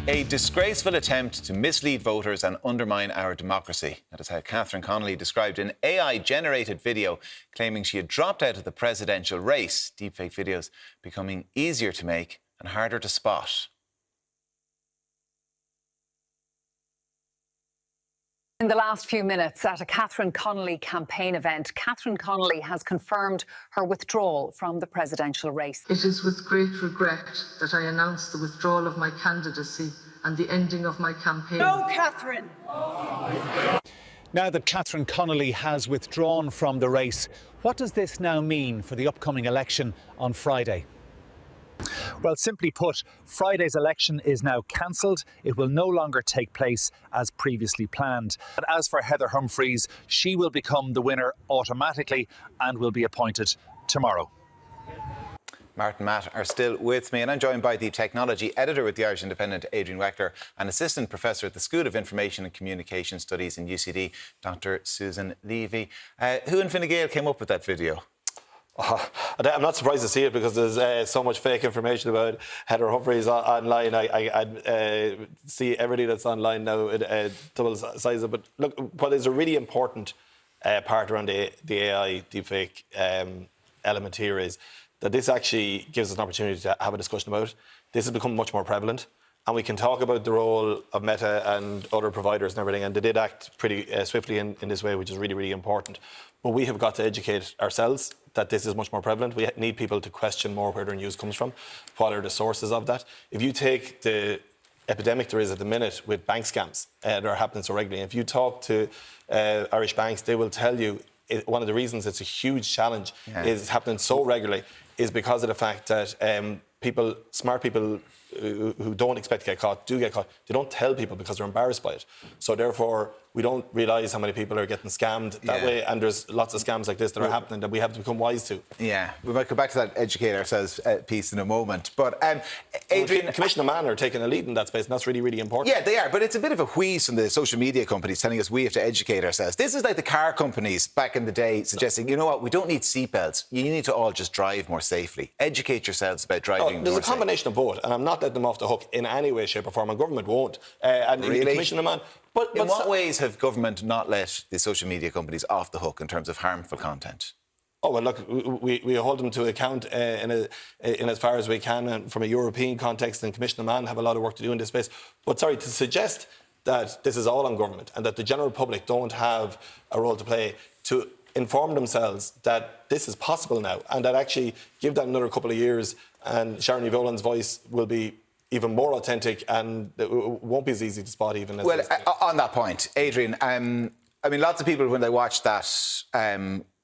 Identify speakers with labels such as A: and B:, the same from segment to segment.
A: A disgraceful attempt to mislead voters and undermine our democracy. That is how Catherine Connolly described an AI-generated video claiming she had dropped out of the presidential race. Deepfake videos becoming easier to make and harder to spot.
B: In the last few minutes at a Catherine Connolly campaign event, Catherine Connolly has confirmed her withdrawal from the presidential race.
C: It is with great regret that I announce the withdrawal of my candidacy and the ending of my campaign.
D: No, Catherine!
E: Now that Catherine Connolly has withdrawn from the race, what does this now mean for the upcoming election on Friday? Well, simply put, Friday's election is now cancelled. It will no longer take place as previously planned. But as for Heather Humphreys, she will become the winner automatically and will be appointed tomorrow.
A: Martin and Matt are still with me, and I'm joined by the technology editor with the Irish Independent, Adrian Weckler, and assistant professor at the School of Information and Communication Studies in UCD, Dr. Susan Leavy. Who in Fine Gael came up with that video?
F: I'm not surprised to see it because there's so much fake information about Heather Humphreys online. I see everything that's online now double size. But look, what is a really important part around the AI deepfake element here is that this actually gives us an opportunity to have a discussion about it. This has become much more prevalent. And we can talk about the role of Meta and other providers and everything, and they did act pretty swiftly in this way, which is really, really important. But we have got to educate ourselves that this is much more prevalent. We need people to question more where their news comes from, what are the sources of that. If you take the epidemic there is at the minute with bank scams that are happening so regularly, if you talk to Irish banks, they will tell you one of the reasons it's a huge challenge is happening so regularly is because of the fact that smart people who don't expect to get caught do get caught. They don't tell people because they're embarrassed by it. So therefore, we don't realise how many people are getting scammed that way, and there's lots of scams like this that are happening that we have to become wise to.
A: Yeah, we might go back to that educate ourselves piece in a moment. But Adrian,
F: Commissioner Mann are taking a lead in that space, and that's really, really important.
A: Yeah, they are, but it's a bit of a wheeze from the social media companies telling us we have to educate ourselves. This is like the car companies back in the day suggesting, you know what, we don't need seatbelts. You need to all just drive more safely. Educate yourselves about driving more
F: There's a
A: safely.
F: combination of both, and I'm not letting them off the hook in any way, shape or form, and government won't. And
A: really?
F: Commissioner Mann... But
A: in what ways have government not let the social media companies off the hook in terms of harmful content?
F: Oh, well, look, we hold them to account in as far as we can, and from a European context, and Commissioner Mann have a lot of work to do in this space. But sorry, to suggest that this is all on government and that the general public don't have a role to play to inform themselves that this is possible now, and that actually give that another couple of years and Sharon Evolan's voice will be even more authentic, and it won't be as easy to spot even as...
A: Well, on that point, Adrian, I mean, lots of people, when they watch that,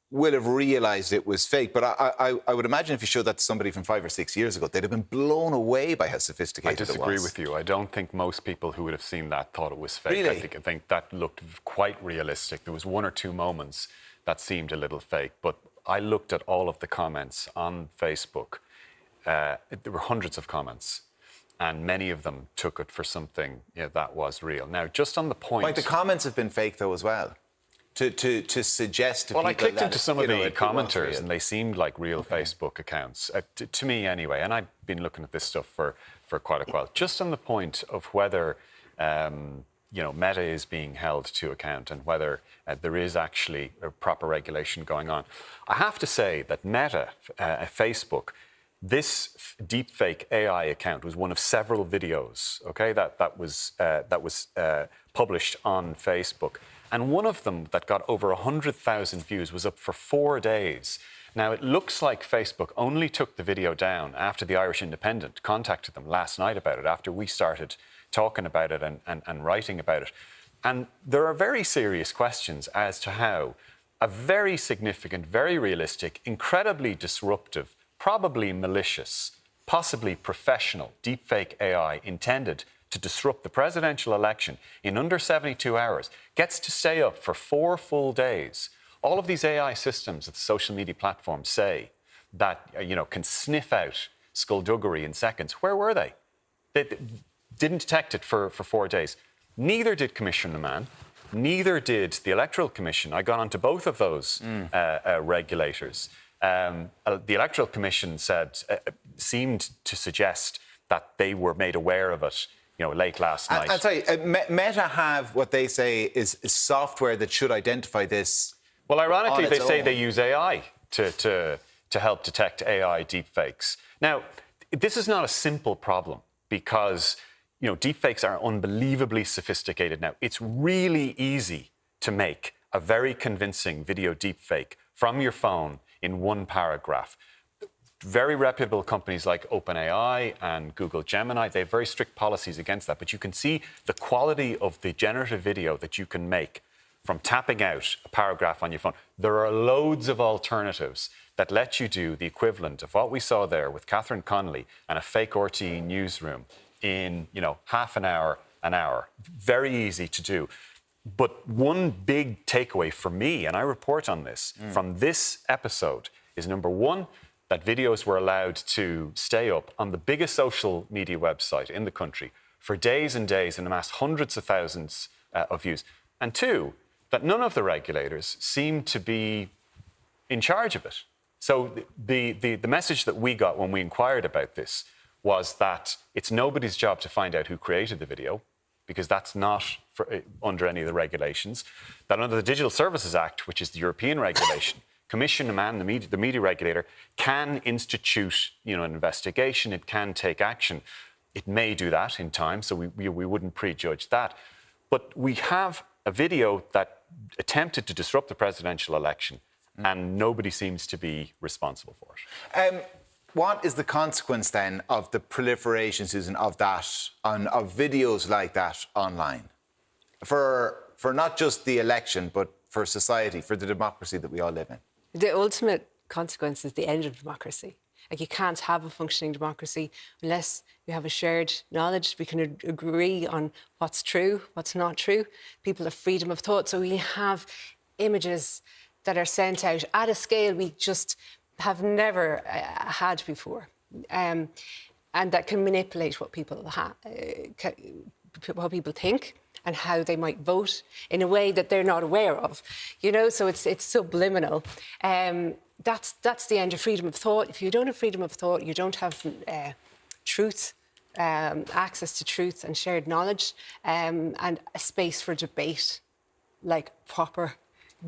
A: will have realised it was fake, but I would imagine if you showed that to somebody from 5 or 6 years ago, they'd have been blown away by how sophisticated it was.
G: I disagree with you. I don't think most people who would have seen that thought it was fake.
A: Really?
G: I think that looked quite realistic. There was one or two moments that seemed a little fake, but I looked at all of the comments on Facebook. There were hundreds of comments, and many of them took it for something that was real. Now, just on the point...
A: Like the comments have been fake, though, as well. To suggest to people...
G: Well, I clicked into some of the commenters, and they seemed like real Facebook accounts, to me anyway, and I've been looking at this stuff for quite a while. Just on the point of whether, Meta is being held to account and whether there is actually a proper regulation going on. I have to say that Meta, Facebook... This deepfake AI account was one of several videos, okay, that was published on Facebook. And one of them that got over 100,000 views was up for 4 days. Now, it looks like Facebook only took the video down after the Irish Independent contacted them last night about it, after we started talking about it and writing about it. And there are very serious questions as to how a very significant, very realistic, incredibly disruptive, probably malicious, possibly professional deepfake AI intended to disrupt the presidential election in under 72 hours gets to stay up for 4 full days. All of these AI systems that the social media platforms say that, can sniff out skullduggery in seconds. Where were they? They didn't detect it for 4 days. Neither did Commissioner Mann. Neither did the Electoral Commission. I got onto both of those regulators. The Electoral Commission seemed to suggest that they were made aware of it late last night.
A: I'll tell you, Meta have what they say is software that should identify this.
G: Well, ironically, they say
A: own.
G: they use AI to help detect AI deepfakes. Now, this is not a simple problem because, deepfakes are unbelievably sophisticated now. It's really easy to make a very convincing video deepfake from your phone in one paragraph. Very reputable companies like OpenAI and Google Gemini, they have very strict policies against that. But you can see the quality of the generative video that you can make from tapping out a paragraph on your phone. There are loads of alternatives that let you do the equivalent of what we saw there with Catherine Connolly and a fake RTE newsroom in, half an hour, an hour. Very easy to do. But one big takeaway for me, and I report on this, from this episode is, number one, that videos were allowed to stay up on the biggest social media website in the country for days and days and amass hundreds of thousands of views. And two, that none of the regulators seem to be in charge of it. So the message that we got when we inquired about this was that it's nobody's job to find out who created the video, because that's not under any of the regulations. That under the Digital Services Act, which is the European regulation, Commission Man, the media regulator, can institute an investigation. It can take action. It may do that in time, so we wouldn't prejudge that. But we have a video that attempted to disrupt the presidential election, and nobody seems to be responsible for it.
A: What is the consequence then of the proliferation, Susan, of that, of videos like that online? For not just the election, but for society, for the democracy that we all live in?
D: The ultimate consequence is the end of democracy. Like, you can't have a functioning democracy unless you have a shared knowledge. We can agree on what's true, what's not true. People have freedom of thought. So we have images that are sent out at a scale we just have never had before, and that can manipulate what people think and how they might vote in a way that they're not aware of, so it's subliminal. That's the end of freedom of thought. If you don't have freedom of thought, you don't have truth, access to truth and shared knowledge, and a space for debate, like proper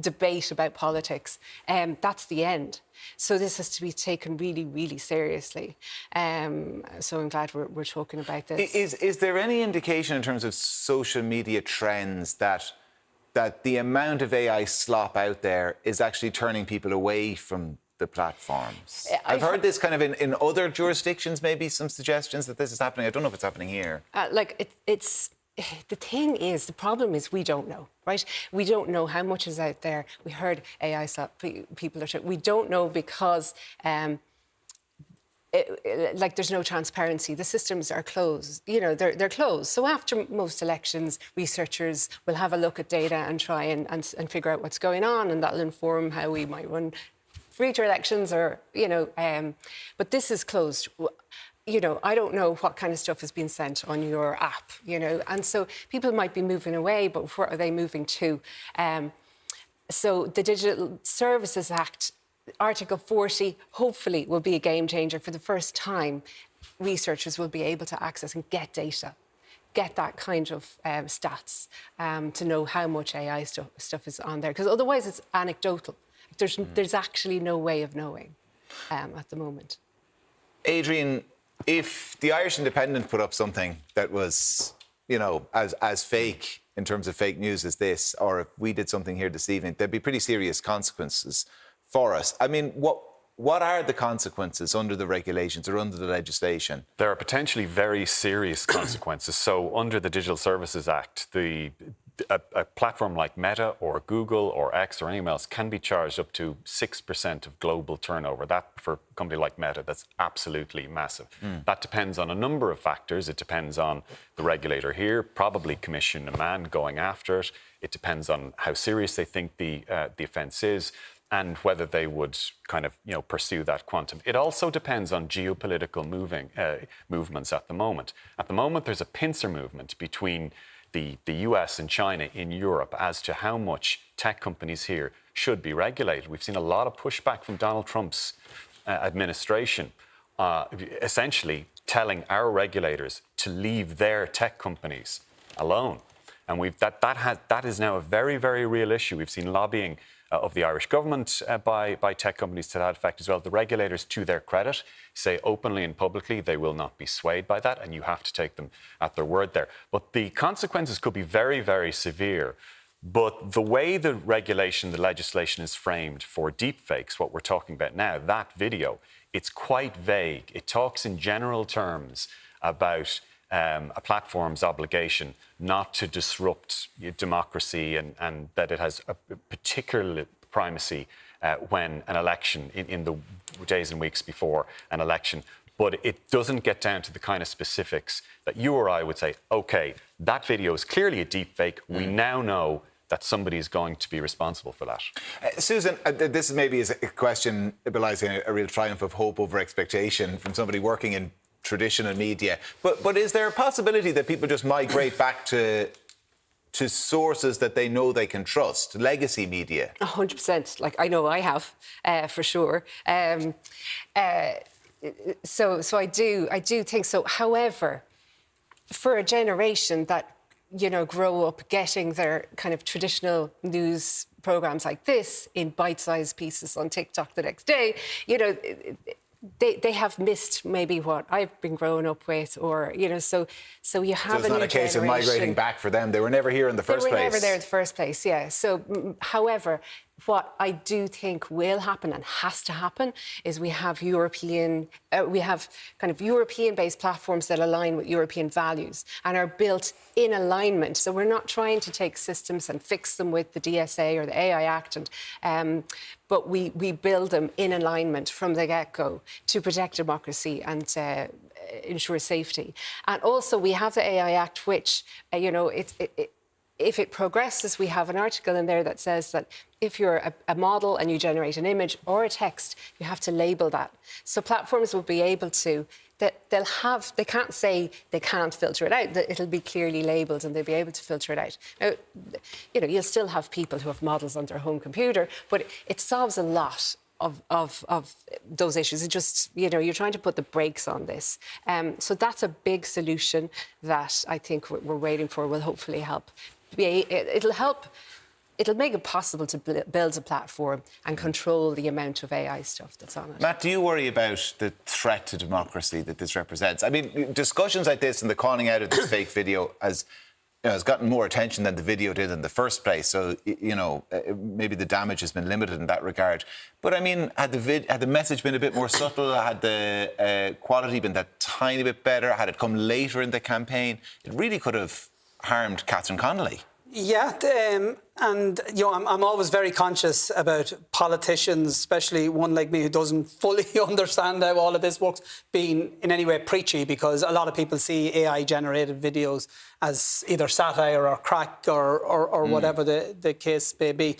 D: debate about politics. That's the end. So this has to be taken really, really seriously. So I'm glad we're talking about this.
A: Is there any indication in terms of social media trends that the amount of AI slop out there is actually turning people away from the platforms? I've heard this kind of in other jurisdictions, maybe some suggestions that this is happening. I don't know if it's happening here.
D: The thing is, the problem is we don't know, right? We don't know how much is out there. We heard AI slap people are. We don't know because, there's no transparency. The systems are closed. They're closed. So after most elections, researchers will have a look at data and try and figure out what's going on, and that'll inform how we might run future elections, or but this is closed. I don't know what kind of stuff has been sent on your app, and so people might be moving away, but where are they moving to? So the Digital Services Act, Article 40, hopefully will be a game changer. For the first time, researchers will be able to access and get data, get that kind of stats to know how much AI stuff is on there, because otherwise it's anecdotal. There's actually no way of knowing at the moment.
A: Adrian, if the Irish Independent put up something that was, as fake in terms of fake news as this, or if we did something here this evening, there'd be pretty serious consequences for us. I mean, what are the consequences under the regulations or under the legislation?
G: There are potentially very serious consequences. So under the Digital Services Act, a platform like Meta or Google or X or anyone else can be charged up to 6% of global turnover. That, for a company like Meta, that's absolutely massive. That depends on a number of factors. It depends on the regulator here, probably Commission Man going after it. It depends on how serious they think the offence is, and whether they would kind of pursue that quantum. It also depends on geopolitical movements at the moment. At the moment, there's a pincer movement between the US and China in Europe as to how much tech companies here should be regulated. We've seen a lot of pushback from Donald Trump's administration, essentially telling our regulators to leave their tech companies alone. And that is now a very, very real issue. We've seen lobbying of the Irish government by tech companies to that effect as well. The regulators, to their credit, say openly and publicly they will not be swayed by that, and you have to take them at their word there. But the consequences could be very, very severe. But the way the regulation, the legislation is framed for deepfakes, what we're talking about now, that video, it's quite vague. It talks in general terms about a platform's obligation not to disrupt democracy and that it has a particular primacy when an election, in the days and weeks before an election. But it doesn't get down to the kind of specifics that you or I would say, OK, that video is clearly a deepfake. We now know that somebody is going to be responsible for that.
A: Susan, this is maybe a question belies a real triumph of hope over expectation from somebody working in traditional media. But is there a possibility that people just migrate back to sources that they know they can trust, legacy media?
D: 100%. Like, I know I have, for sure. So I do think so. However, for a generation that, you know, grow up getting their kind of traditional news programmes like this in bite-sized pieces on TikTok the next day, you know, they have missed maybe what I've been growing up with, or, you know, so you have
A: so it's not a case of migrating back for them. They were never here in the first place.
D: They were never there in the first place, yeah. So, however, what I do think will happen and has to happen is we have kind of European-based platforms that align with European values and are built in alignment. So we're not trying to take systems and fix them with the DSA or the AI Act, but we build them in alignment from the get-go to protect democracy and ensure safety. And also we have the AI Act, which, you know, if it progresses, we have an article in there that says that if you're a model and you generate an image or a text, you have to label that. So platforms will be able to, they can't say they can't filter it out, that it'll be clearly labelled and they'll be able to filter it out. Now, you know, you'll still have people who have models on their home computer, but it solves a lot of those issues. It just, you know, you're trying to put the brakes on this. So that's a big solution that I think we're waiting for, will hopefully help. It'll make it possible to build a platform and control the amount of AI stuff that's on it.
A: Matt, do you worry about the threat to democracy that this represents? I mean, discussions like this and the calling out of this fake video has gotten more attention than the video did in the first place. So, you know, maybe the damage has been limited in that regard. But I mean, had the message been a bit more subtle, had the quality been that tiny bit better, had it come later in the campaign, it really could have harmed Catherine Connolly.
H: Yeah, and you know, I'm always very conscious about politicians, especially one like me who doesn't fully understand how all of this works, being in any way preachy, because a lot of people see AI-generated videos as either satire or crack or whatever the case may be.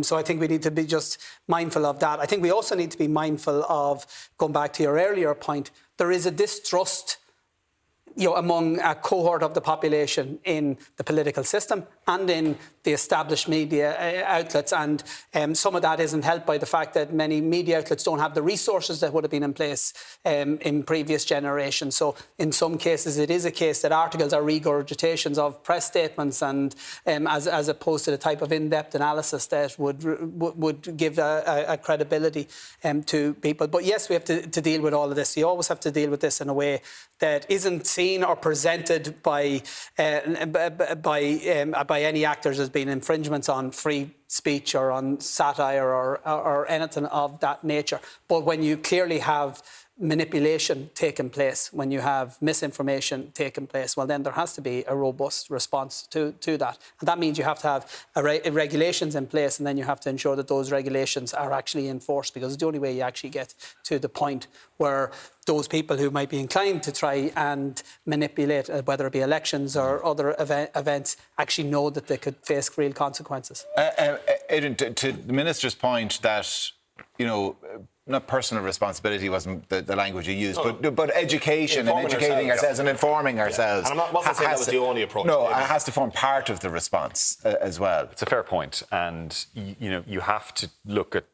H: So I think we need to be just mindful of that. I think we also need to be mindful of, going back to your earlier point, there is a distrust, you know, among a cohort of the population in the political system and in the established media outlets. And some of that isn't helped by the fact that many media outlets don't have the resources that would have been in place in previous generations. So in some cases, it is a case that articles are regurgitations of press statements, and as opposed to the type of in-depth analysis that would give a credibility to people. But yes, we have to deal with all of this. You always have to deal with this in a way that isn't seen or presented by any actors as being infringements on free speech or on satire or anything of that nature. But when you clearly have manipulation taking place, when you have misinformation taking place, well, then there has to be a robust response to that. And that means you have to have regulations in place, and then you have to ensure that those regulations are actually enforced, because it's the only way you actually get to the point where those people who might be inclined to try and manipulate, whether it be elections or other events, actually know that they could face real consequences.
A: Adrian, to the Minister's point that, you know, not personal responsibility wasn't the language you used, but education and educating ourselves and informing ourselves.
F: And I'm not saying that was the only approach.
A: No, it has to form part of the response as well.
G: It's a fair point, and you know, you have to look at.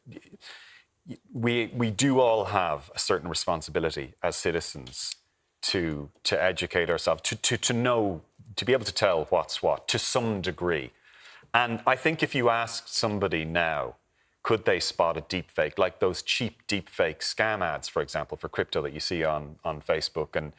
G: We do all have a certain responsibility as citizens to educate ourselves, to know, to be able to tell what's what to some degree. And I think if you asked somebody now, could they spot a deepfake, like those cheap deepfake scam ads, for example, for crypto that you see on Facebook and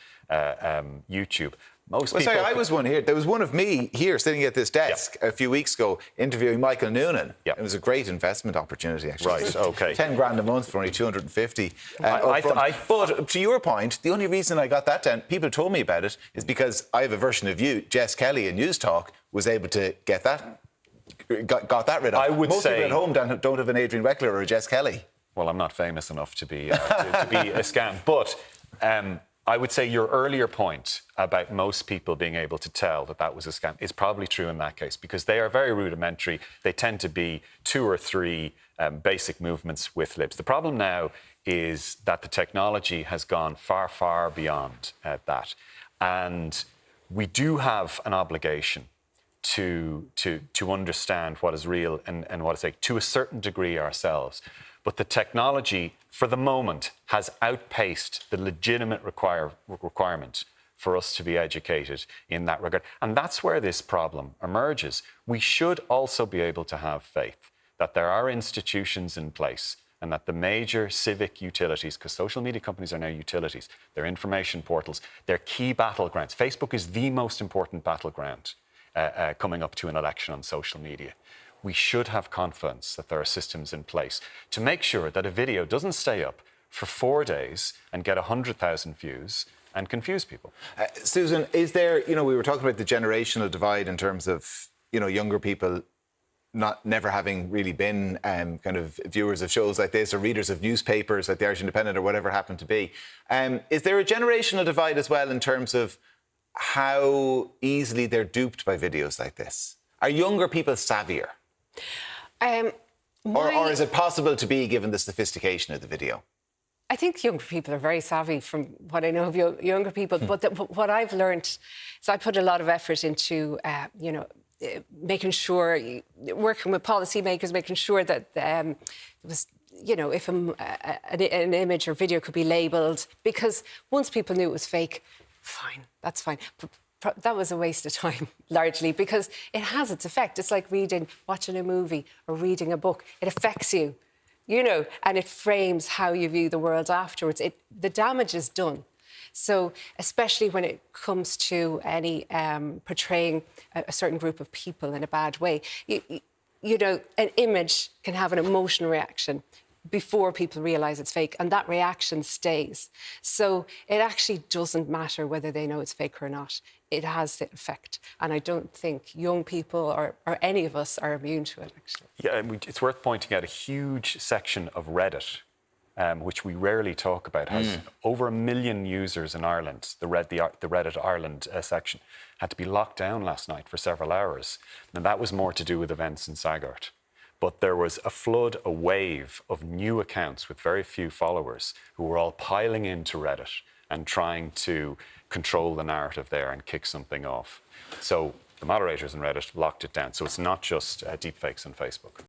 G: YouTube? Most people.
A: Sorry, I was one here. There was one of me here sitting at this desk a few weeks ago interviewing Michael Noonan. It was a great investment opportunity, actually.
G: Right, OK.
A: 10 grand a month for only 250. But to your point, the only reason I got that down, people told me about it, is because I have a version of you, Jess Kelly in News Talk, was able to get that, got that rid of.
G: I would
A: Most
G: say
A: people at home don't have an Adrian Weckler or a Jess Kelly.
G: Well, I'm not famous enough to be to be a scam, but I would say your earlier point about most people being able to tell that that was a scam is probably true in that case, because they are very rudimentary. They tend to be 2 or 3 basic movements with libs. The problem now is that the technology has gone far, far beyond that. And we do have an obligation to understand what is real and what is fake to a certain degree ourselves. But the technology, for the moment, has outpaced the legitimate requirement for us to be educated in that regard. And that's where this problem emerges. We should also be able to have faith that there are institutions in place and that the major civic utilities, because social media companies are now utilities, they're information portals, they're key battlegrounds. Facebook is the most important battleground coming up to an election on social media. We should have confidence that there are systems in place to make sure that a video doesn't stay up for 4 days and get 100,000 views and confuse people.
A: Susan, is there, we were talking about the generational divide in terms of, younger people never having really been kind of viewers of shows like this or readers of newspapers like the Irish Independent or whatever it happened to be. Is there a generational divide as well in terms of how easily they're duped by videos like this? Are younger people savvier? Or is it possible to be, given the sophistication of the video?
D: I think younger people are very savvy from what I know of younger people. But what I've learned is I put a lot of effort into, making sure, working with policymakers, making sure that there was, if an image or video could be labelled, because once people knew it was fake, fine, that's fine. But that was a waste of time, largely, because it has its effect. It's like watching a movie or reading a book. It affects you, and it frames how you view the world afterwards. The damage is done. So, especially when it comes to any portraying a certain group of people in a bad way, an image can have an emotional reaction before people realise it's fake, and that reaction stays. So it actually doesn't matter whether they know it's fake or not. It has the effect. And I don't think young people or any of us are immune to it, actually.
G: Yeah, it's worth pointing out a huge section of Reddit, which we rarely talk about, has over 1 million users in Ireland. The Reddit Ireland section had to be locked down last night for several hours. And that was more to do with events in Sagart. But there was a flood, a wave of new accounts with very few followers who were all piling into Reddit and trying to control the narrative there and kick something off. So the moderators in Reddit locked it down. So it's not just deepfakes on Facebook.